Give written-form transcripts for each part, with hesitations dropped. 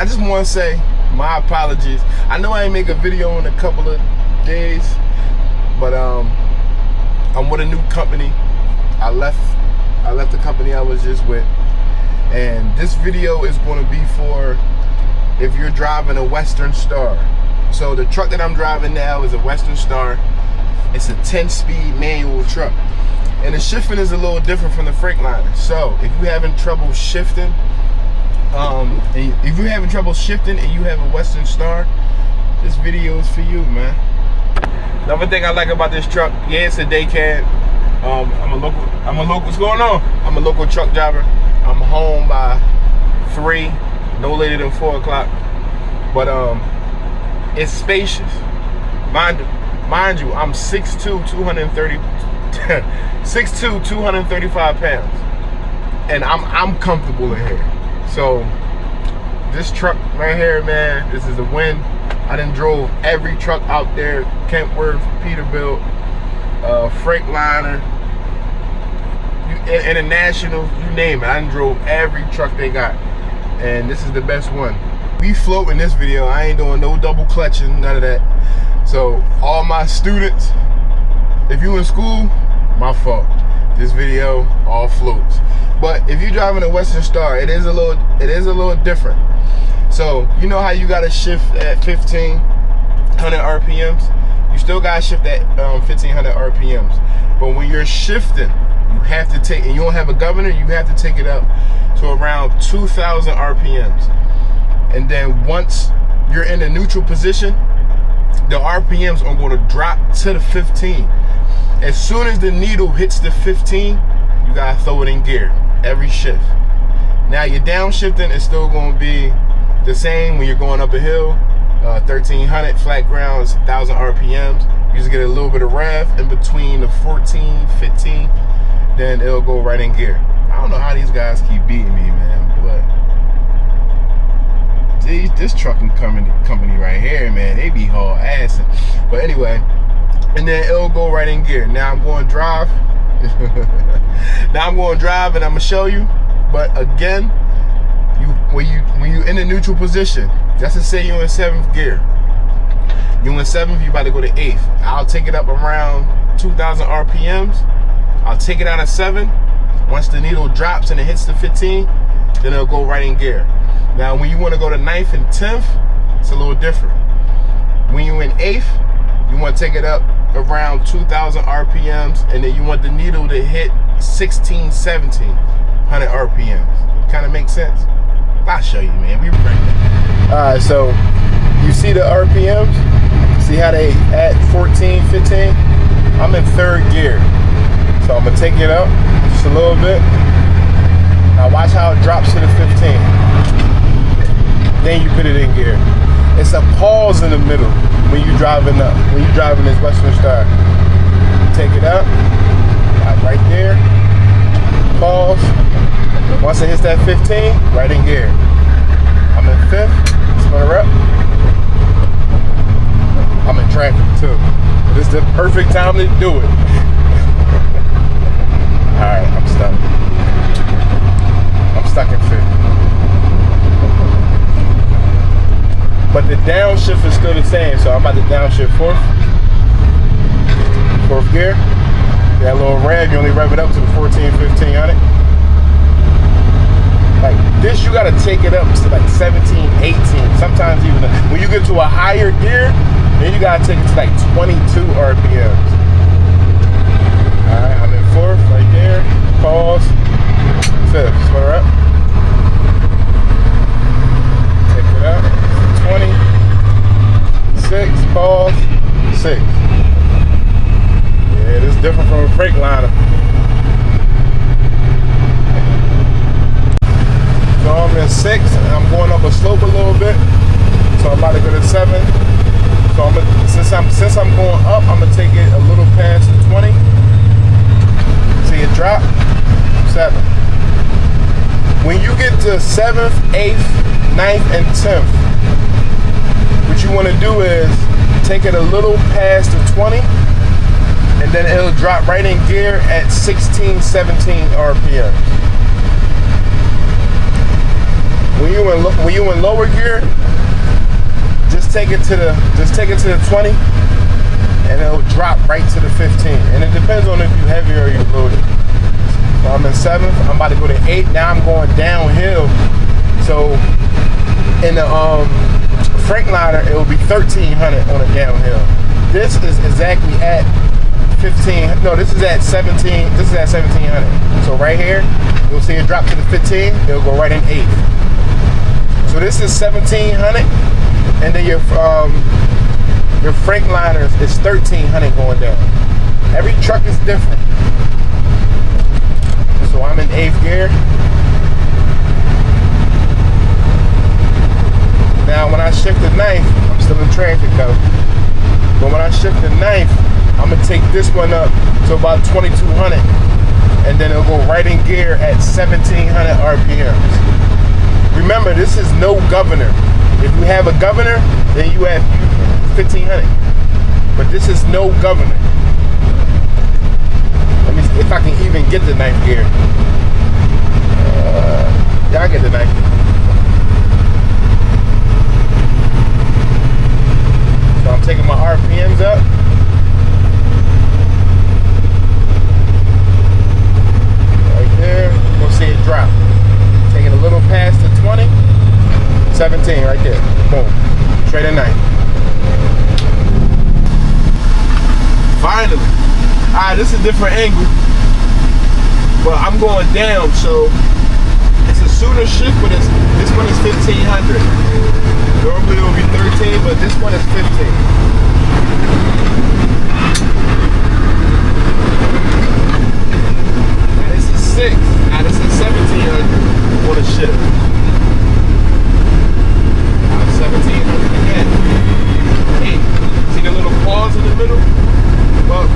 I just want to say my apologies. I know I ain't make a video in a couple of days, but I'm with a new company. I left the company I was just with, and this video is going to be for if you're driving a Western Star. So the truck that I'm driving now is a Western Star. It's a 10-speed manual truck, and the shifting is a little different from the Freightliner. So if you're having trouble shifting, and you have a Western Star, this video is for you, man. Another thing I like about this truck, yeah, it's a day cab. I'm a local. What's going on? I'm a local truck driver. I'm home by 3, no later than 4 o'clock. But it's spacious. Mind you, I'm 6'2", 235 pounds, and I'm comfortable in here. So this truck right here, man, this is a win. I done drove every truck out there: Kentworth, Peterbilt, Freightliner, International, you name it. I done drove every truck they got, and this is the best one. We float in this video. I ain't doing no double clutching, none of that. So all my students, if you in school, my fault. This video all floats. But if you're driving a Western Star, it is a little different. So you know how you gotta shift at 1500 RPMs? You still gotta shift at 1500 RPMs. But when you're shifting, you have to take, and you don't have a governor, you have to take it up to around 2000 RPMs. And then once you're in a neutral position, the RPMs are going to drop to the 15. As soon as the needle hits the 15, you gotta throw it in gear every shift. Now your downshifting is still going to be the same when you're going up a hill, 1300 flat grounds, 1000 RPMs. You just get a little bit of rev in between the 14, 15, then it'll go right in gear. I don't know how these guys keep beating me, man, but this trucking company right here, man, they be haul assing. But anyway, and then it'll go right in gear. Now I'm going to drive. Now I'm going to drive, and I'm gonna show you. But again, when you in a neutral position, just to say you're in 7th gear, you in 7th, you about to go to 8th. I'll take it up around 2000 RPMs. I'll take it out of 7. Once the needle drops and it hits the 15, then it'll go right in gear. Now when you want to go to 9th and 10th, it's a little different. When you're in 8th, you want to take it up around 2000 RPMs, and then you want the needle to hit 1700 RPMs. Kind of makes sense? I'll show you, man. We right there. Alright, so you see the RPMs? See how they at 14, 15? I'm in 3rd gear. So I'm going to take it up just a little bit. Now watch how it drops to the 15. Then you put it in gear. It's a pause in the middle when you're driving this Western Star. Take it up, right there, pause. Once it hits that 15, right in gear. I'm in 5th, spin her up. I'm in traffic too. This is the perfect time to do it. Alright, I'm stuck. I'm stuck in 5th. But the downshift is still the same, so I'm about to downshift 4th gear. That little rev, you only rev it up to the 14, 1500. Like this, you gotta take it up to like 17, 18, sometimes even when you get to a higher gear, then you gotta take it to like 22 RPMs. Alright, I'm in 4th, right there, pause, 5th, spin her up. Take it up. 20, 6, pause, 6. Yeah, this is different from a Freightliner. So I'm in 6, and I'm going up a slope a little bit. So I'm about to go to 7. So since I'm going up, I'm gonna take it a little past the 20. See it drop, 7. When you get to 7th, 8th, 9th, and 10th, what you want to do is take it a little past the 20, and then it'll drop right in gear at 16, 17 RPM. When when you in lower gear, just take it to the 20, and it'll drop right to the 15. And it depends on if you heavy or you loaded. So I'm in 7th. I'm about to go to 8. Now I'm going downhill. So in the Freightliner, it will be 1,300 on a downhill. This is exactly at 15. No, this is at 17. This is at 1,700. So right here, you'll see it drop to the 15. It'll go right in 8th. So this is 1,700, and then your Freightliner is 1,300 going down. Every truck is different. So I'm in 8th gear. Now when I shift the 9th, I'm still in traffic though. But when I shift the 9th, I'm gonna take this one up to about 2,200, and then it'll go right in gear at 1,700 RPMs. Remember, this is no governor. If you have a governor, then you have 1,500. But this is no governor. Let me see if I can even get the 9th gear. Yeah, I get the 9th. So I'm taking my RPMs up. Right there. We'll see it drop. Taking a little past the 20. 17 right there. Boom. Straight at 9. Finally. Alright, this is a different angle. But I'm going down, so it's a sooner shift, but this one is 1,500. Normally it will be 13, but this one is 15. Now this is 6. Now this is 1,700 on a shift. Now 1,700 again. 8. See the little pause in the middle? Well,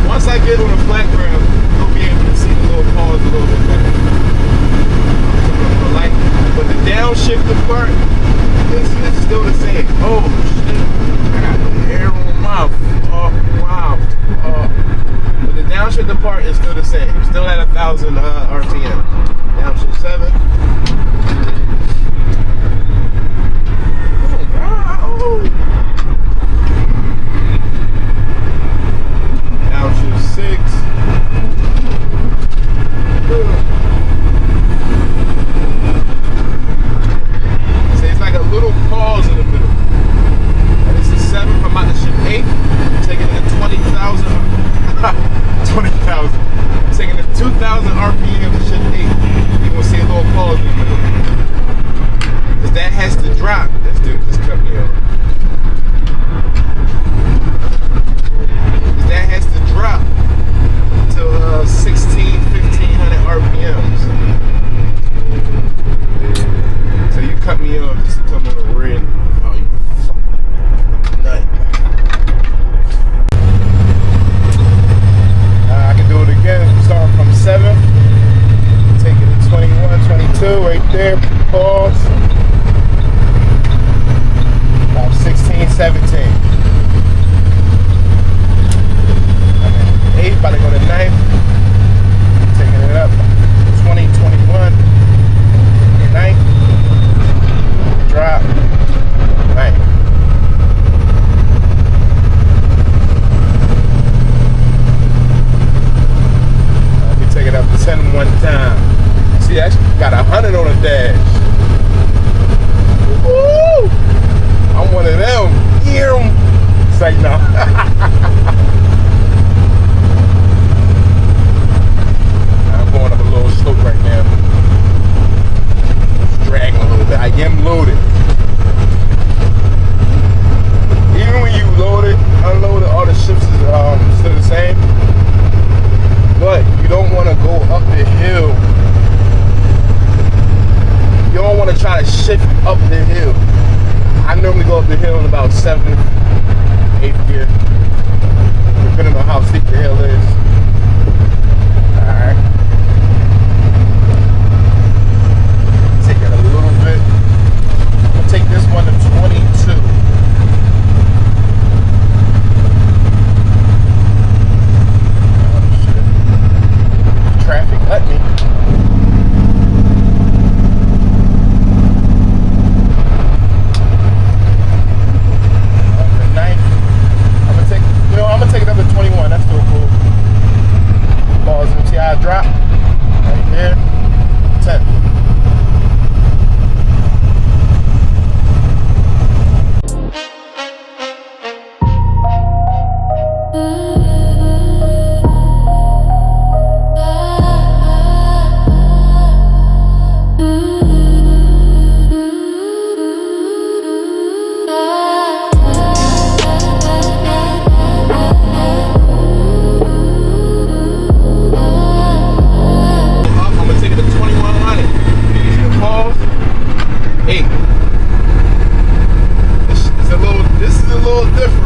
once I get on a flat ground, you'll be able to see the little pause a little bit better. But the downshifted part is still the same. Oh shit! I got hair on my mouth. Oh wow! But the downshifted part is still the same. Still at 1,000 RPM. Downshift 7. Oh wow! Downshift 6. Little pause in the middle. And this is 7. I'm about to shift 8. I'm taking it to 20,000. 20,000. I'm taking it to 2,000 RPM to shift 8. You're gonna see a little pause in the middle. Because that has to drop. This dude just cut me off. Because that has to drop to 1,500 RPMs. So you cut me off just to come on a red. Oh, you fucking nut. I can do it again. Starting from 7. Take it to 21, 22 right there. Pause. About 16, 17. I'm at 8, about to go to 9. Taking it up. 20, 21. 9. Drop. 9. Let me take it up to 10 one time. See, I got 100 on the dash. Woo! I'm one of them. It's like, no. I'm going up a little slope right now. Dragging a little bit. I am loaded. Even when you load it, unload it, all the shifts is still the same. But you don't want to go up the hill. You don't want to try to shift up the hill. I normally go up the hill in about 7th, 8th gear, depending on how steep the hill is. Alright. Take it a little bit. I'll take this one to 22. Oh shit. Traffic let me. little different.